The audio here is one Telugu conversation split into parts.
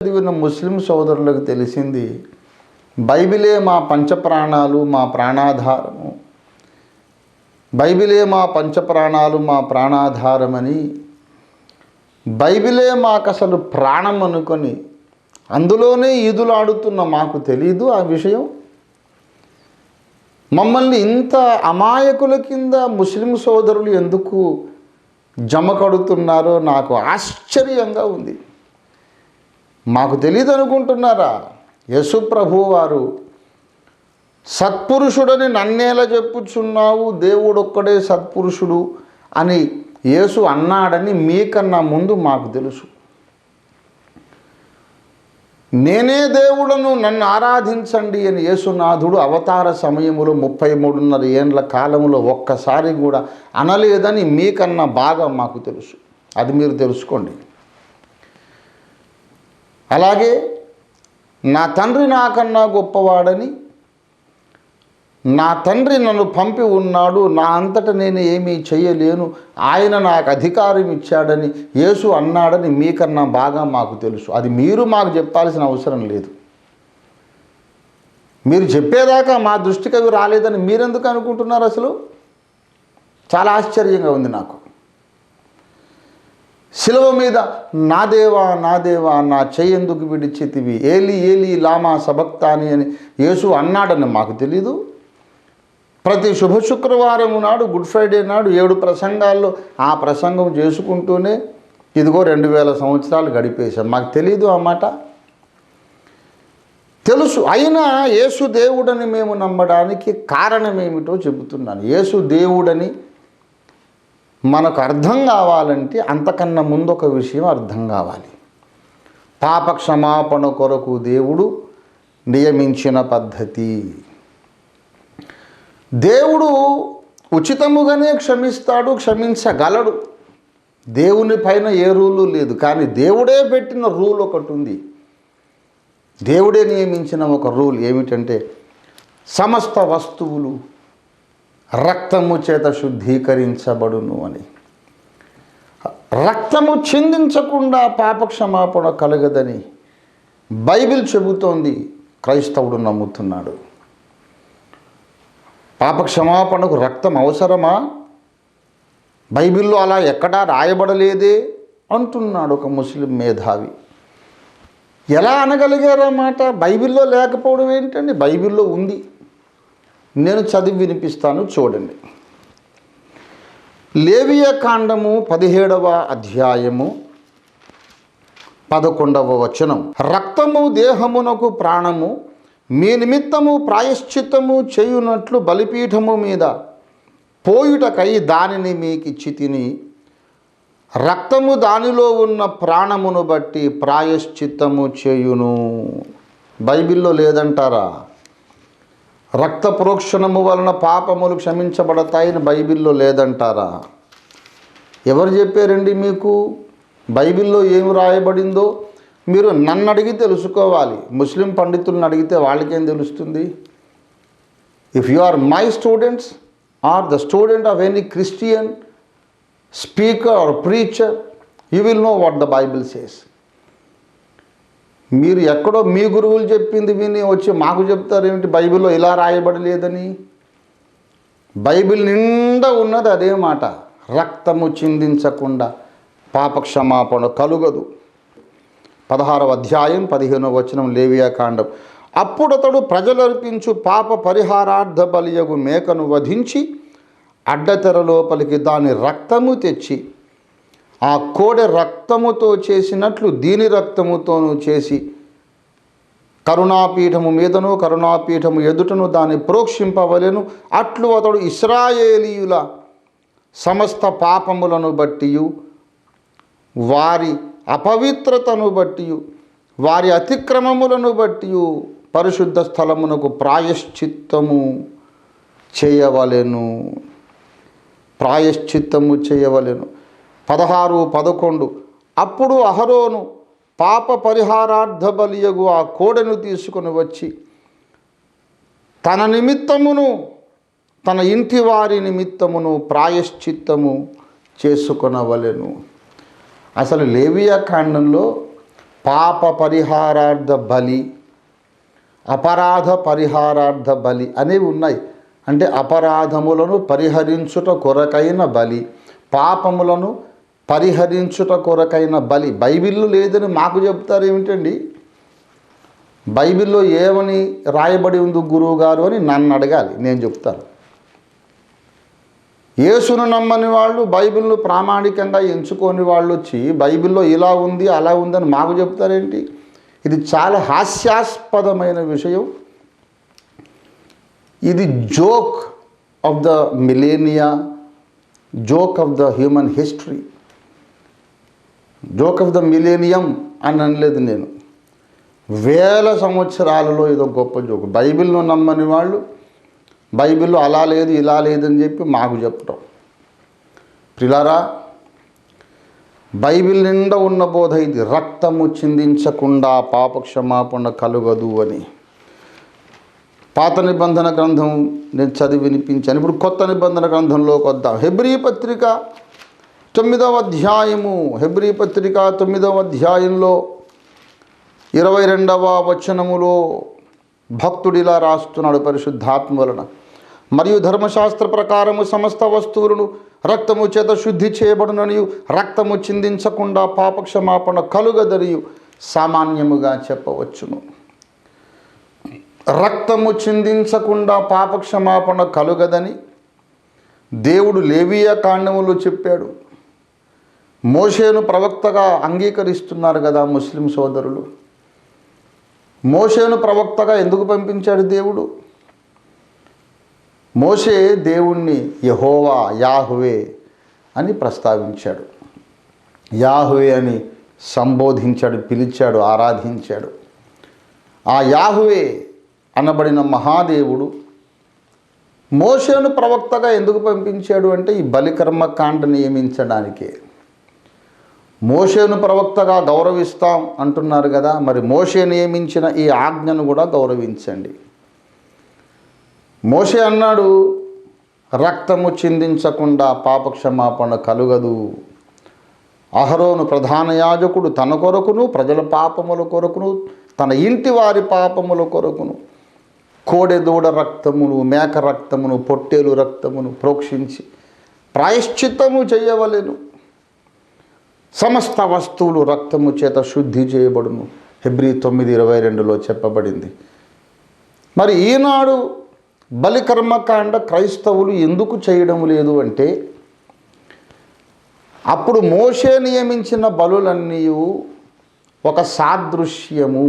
చదివిన ముస్లిం సోదరులకు తెలిసింది బైబిలే మా పంచప్రాణాలు, మా ప్రాణాధారము, బైబిలే మా పంచప్రాణాలు, మా ప్రాణాధారమని, బైబిలే మాకు అసలు ప్రాణం అనుకొని అందులోనే ఈదులాడుతున్న మాకు తెలీదు ఆ విషయం. మమ్మల్ని ఇంత అమాయకుల కింద ముస్లిం సోదరులు ఎందుకు జమ కడుతున్నారో నాకు ఆశ్చర్యంగా ఉంది. మాకు తెలియదు అనుకుంటున్నారా? యేసు ప్రభువు వారు సత్పురుషుడని నన్నేలా చెప్పుచున్నావు, దేవుడొక్కడే సత్పురుషుడు అని యేసు అన్నాడని మీకన్నా ముందు మాకు తెలుసు. నేనే దేవుడను, నన్ను ఆరాధించండి అని యేసునాథుడు అవతార సమయములో 33.5 ఏండ్ల కాలంలో ఒక్కసారి కూడా అనలేదని మీకన్నా బాగా మాకు తెలుసు. అది మీరు తెలుసుకోండి. అలాగే నా తండ్రి నాకన్నా గొప్పవాడని, నా తండ్రి నన్ను పంపి ఉన్నాడు, నా అంతట నేను ఏమీ చేయలేను, ఆయన నాకు అధికారం ఇచ్చాడని యేసు అన్నాడని మీకన్నా బాగా మాకు తెలుసు. అది మీరు మాకు చెప్పాల్సిన అవసరం లేదు. మీరు చెప్పేదాకా మా దృష్టికి అవి రాలేదని మీరెందుకు అనుకుంటున్నారు? అసలు చాలా ఆశ్చర్యంగా ఉంది నాకు. శిలువ మీద నా దేవా నా దేవా నా చెయ్యెందుకు విడిచితివి, ఏలి ఏలి లామా సబక్తాని అని యేసు అన్నాడని మాకు తెలీదు. ప్రతి శుభ శుక్రవారం నాడు, గుడ్ ఫ్రైడే నాడు 7 ప్రసంగాల్లో ఆ ప్రసంగం చేసుకుంటూనే ఇదిగో 2000 సంవత్సరాలు గడిపేశాం. మాకు తెలీదు ఆ మాట. తెలుసు. అయినా యేసు దేవుడని మేము నమ్మడానికి కారణం ఏమిటో చెబుతున్నాను. యేసు దేవుడని మనకు అర్థం కావాలంటే అంతకన్నా ముందు ఒక విషయం అర్థం కావాలి. పాప క్షమాపణ కొరకు దేవుడు నియమించిన పద్ధతి. దేవుడు ఉచితముగానే క్షమిస్తాడు, క్షమించగలడు. దేవుని పైన ఏ రూలు లేదు. కానీ దేవుడే పెట్టిన రూల్ ఒకటి ఉంది. దేవుడే నియమించిన ఒక రూల్ ఏమిటంటే సమస్త వస్తువులు రక్తము చేత శుద్ధీకరించబడును అని. రక్తము చిందించకుండా పాపక్షమాపణ కలగదని బైబిల్ చెబుతోంది. క్రైస్తవుడు నమ్ముతున్నాడు. పాపక్షమాపణకు రక్తం అవసరమా? బైబిల్లో అలా ఎక్కడా రాయబడలేదే అంటున్నాడు ఒక ముస్లిం మేధావి. ఎలా అనగలిగారా మాట? బైబిల్లో లేకపోవడం ఏంటండి? బైబిల్లో ఉంది. నేను చదివి వినిపిస్తాను, చూడండి. లేవియ కాండము 17వ అధ్యాయము 11వ వచనం. రక్తము దేహమునకు ప్రాణము, మీ నిమిత్తము ప్రాయశ్చిత్తము చేయునట్లు బలిపీఠము మీద పోయుటకై దానిని మీకిచ్చి తిని, రక్తము దానిలో ఉన్న ప్రాణమును బట్టి ప్రాయశ్చిత్తము చేయును. బైబిల్లో లేదంటారా? రక్త ప్రోక్షణము వలన పాపములు క్షమించబడతాయని బైబిల్లో లేదంటారా? ఎవరు చెప్పారండి మీకు? బైబిల్లో ఏమి రాయబడిందో మీరు నన్ను అడిగి తెలుసుకోవాలి. ముస్లిం పండితులను అడిగితే వాళ్ళకేం తెలుస్తుంది? If you are my students or the student of any Christian speaker or preacher, you will know what the Bible says. మీరు ఎక్కడో మీ గురువులు చెప్పింది విని వచ్చి మాకు చెప్తారేమిటి బైబిల్లో ఇలా రాయబడలేదని? బైబిల్ నిండా ఉన్నది అదే మాట. రక్తము చిందించకుండా పాపక్షమాపణ కలుగదు. 16వ అధ్యాయం 15వ వచనం లేవియా కాండం. అప్పుడతడు ప్రజలర్పించు పాప పరిహారార్థ బలియగు మేకను వధించి అడ్డతెర లోపలికి దాని రక్తము తెచ్చి, ఆ కోడె రక్తముతో చేసినట్లు దీని రక్తముతోనూ చేసి కరుణాపీఠము మీదను కరుణాపీఠము ఎదుటను దాన్ని ప్రోక్షింపవలెను. అట్లు అతడు ఇశ్రాయేలీయుల సమస్త పాపములను బట్టియు, వారి అపవిత్రతను బట్టియు, వారి అతిక్రమములను బట్టియు పరిశుద్ధ స్థలమునకు ప్రాయశ్చిత్తము చేయవలెను. ప్రాయశ్చిత్తము చేయవలెను. 16-11. అప్పుడు అహరోను పాప పరిహారార్థ బలియగు ఆ కోడెను తీసుకుని వచ్చి తన నిమిత్తమును తన ఇంటి వారి నిమిత్తమును ప్రాయశ్చిత్తము చేసుకొనవలెను. అసలు లేవియా కాండంలో పాప పరిహారార్థ బలి, అపరాధ పరిహారార్థ బలి అనేవి ఉన్నాయి. అంటే అపరాధములను పరిహరించుట కొరకైన బలి, పాపములను పరిహరించుట కొరకైన బలి. బైబిల్లో లేదని మాకు చెప్తారు ఏమిటండి? బైబిల్లో ఏమని రాయబడి ఉంది గురువు గారు అని నన్ను అడగాలి, నేను చెప్తాను. యేసును నమ్మని వాళ్ళు, బైబిల్ను ప్రామాణికంగా ఎంచుకొని వాళ్ళు వచ్చి బైబిల్లో ఇలా ఉంది అలా ఉందని మాకు చెప్తారేంటి? ఇది చాలా హాస్యాస్పదమైన విషయం. ఇది joke of the millennia, joke of the human history. Joke of the millennium అని అనలేదు నేను. వేల సంవత్సరాలలో ఏదో గొప్ప జోక్. బైబిల్ను నమ్మని వాళ్ళు బైబిల్లో అలా లేదు ఇలా లేదని చెప్పి మాకు చెప్పడం. ప్రిలారా, బైబిల్ నిండా ఉన్న బోధ ఇది. రక్తము చిందించకుండా పాపక్షమాపణ కలుగదు అని. పాత నిబంధన గ్రంథం నేను చదివి వినిపించాను. ఇప్పుడు కొత్త నిబంధన గ్రంథంలోకి వద్దాం. హెబ్రీ పత్రిక 9వ అధ్యాయము, హెబ్రీ పత్రిక 9వ అధ్యాయంలో 22వ వచనములో భక్తుడిలా రాస్తున్నాడు పరిశుద్ధాత్మ వలన. మరియు ధర్మశాస్త్ర ప్రకారము సమస్త వస్తువులను రక్తము చేత శుద్ధి చేయబడుననియు, రక్తము చిందించకుండా పాపక్షమాపణ కలుగదనియు సామాన్యముగా చెప్పవచ్చును. రక్తము చిందించకుండా పాపక్షమాపణ కలుగదని దేవుడు లేవీయ కాండములో చెప్పాడు. మోషేను ప్రవక్తగా అంగీకరిస్తున్నారు కదా ముస్లిం సోదరులు. మోషేను ప్రవక్తగా ఎందుకు పంపించాడు దేవుడు? మోషే దేవుణ్ణి యెహోవా, యాహ్వే అని ప్రస్తావించాడు. యాహ్వే అని సంబోధించాడు, పిలిచాడు, ఆరాధించాడు. ఆ యాహ్వే అనబడిన మహాదేవుడు మోషేను ప్రవక్తగా ఎందుకు పంపించాడు అంటే ఈ బలికర్మకాండ నియమించడానికే. మోషేను ప్రవక్తగా గౌరవిస్తాం అంటున్నారు కదా, మరి మోషే నియమించిన ఈ ఆజ్ఞను కూడా గౌరవించండి. మోషే అన్నాడు, రక్తము చిందించకుండా పాపక్షమాపణ కలుగదు. అహరోను ప్రధాన యాజకుడు తన కొరకును, ప్రజల పాపముల కొరకును, తన ఇంటి వారి పాపముల కొరకును కోడెదూడ రక్తమును, మేక రక్తమును, పొట్టేలు రక్తమును ప్రోక్షించి ప్రాయశ్చిత్తము చేయవలెను. సమస్త వస్తువులు రక్తము చేత శుద్ధి చేయబడును. హెబ్రీ 9:22లో చెప్పబడింది. మరి ఈనాడు బలికర్మకాండ క్రైస్తవులు ఎందుకు చేయడం లేదు అంటే, అప్పుడు మోషే నియమించిన బలులన్నీ ఒక సాదృశ్యము.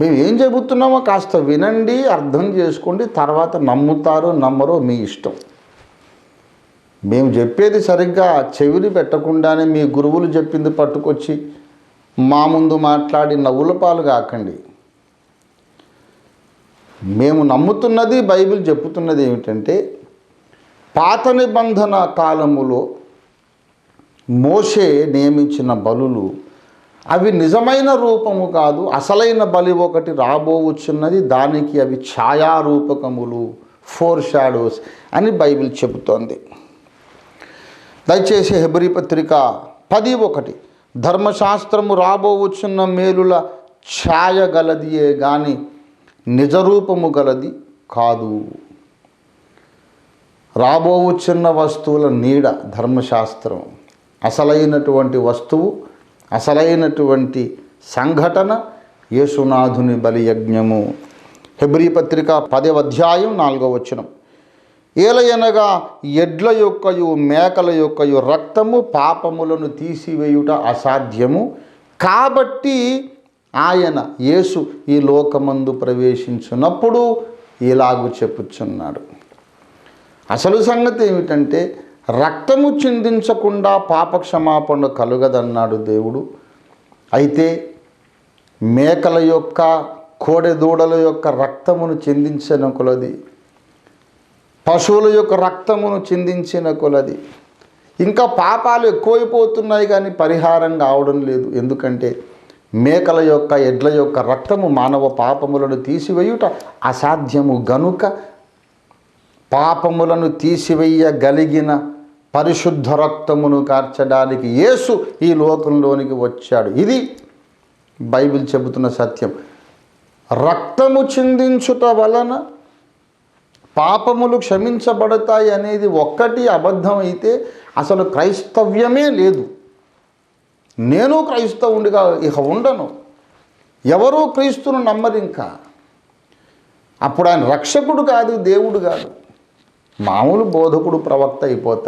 మేము ఏం చెబుతున్నామో కాస్త వినండి, అర్థం చేసుకోండి, తర్వాత నమ్ముతారో నమ్మరో మీ ఇష్టం. మేము చెప్పేది సరిగ్గా చెవిని పెట్టకుండానే మీ గురువులు చెప్పింది పట్టుకొచ్చి మా ముందు మాట్లాడి నవ్వుల పాలు కాకండి. మేము నమ్ముతున్నది, బైబిల్ చెప్పుతున్నది ఏమిటంటే, పాత నిబంధన కాలములో మోషే నియమించిన బలులు అవి నిజమైన రూపము కాదు, అసలైన బలి ఒకటి రాబోవచ్చున్నది, దానికి అవి ఛాయారూపకములు, ఫోర్ షాడోస్ అని బైబిల్ చెబుతోంది. దయచేసి హెబ్రీ పత్రిక 10:1, ధర్మశాస్త్రము రాబోవచ్చున్న మేలుల ఛాయ గలదియే గాని నిజరూపము గలది కాదు. రాబోవచ్చున్న వస్తువుల నీడ ధర్మశాస్త్రం. అసలైనటువంటి వస్తువు, అసలైనటువంటి సంఘటన యేసునాథుని బలియజ్ఞము. హెబ్రీ పత్రిక 10వ అధ్యాయం 4వ వచనం, ఏలయనగా ఎడ్ల యొక్కయు మేకల యొక్కయు రక్తము పాపములను తీసివేయుట అసాధ్యము, కాబట్టి ఆయన యేసు ఈ లోకమందు ప్రవేశించున్నప్పుడు ఇలాగు చెప్పుచున్నాడు. అసలు సంగతి ఏమిటంటే, రక్తము చిందించకుండా పాపక్షమాపణ కలుగదన్నాడు దేవుడు. అయితే మేకల యొక్క, కోడెదూడల యొక్క రక్తమును చిందించిన కొలది, పశువుల యొక్క రక్తమును చిందించిన కొలది ఇంకా పాపాలు ఎక్కువైపోతున్నాయి కానీ పరిహారం కావడం లేదు. ఎందుకంటే మేకల యొక్క, ఎడ్ల యొక్క రక్తము మానవ పాపములను తీసివేయుట అసాధ్యము గనుక, పాపములను తీసివేయగలిగిన పరిశుద్ధ రక్తమును కార్చడానికి యేసు ఈ లోకంలోనికి వచ్చాడు. ఇది బైబిల్ చెబుతున్న సత్యం. రక్తము చిందించుట వలన పాపములు క్షమించబడతాయి అనేది ఒక్కటి అబద్ధం అయితే అసలు క్రైస్తవ్యమే లేదు. నేను క్రైస్తవుడిగా ఇక ఉండను. ఎవరూ క్రీస్తును నమ్మరు. ఇంకా అప్పుడు ఆయన రక్షకుడు కాదు, దేవుడు కాదు, మామూలు బోధకుడు, ప్రవక్త అయిపోతాడు.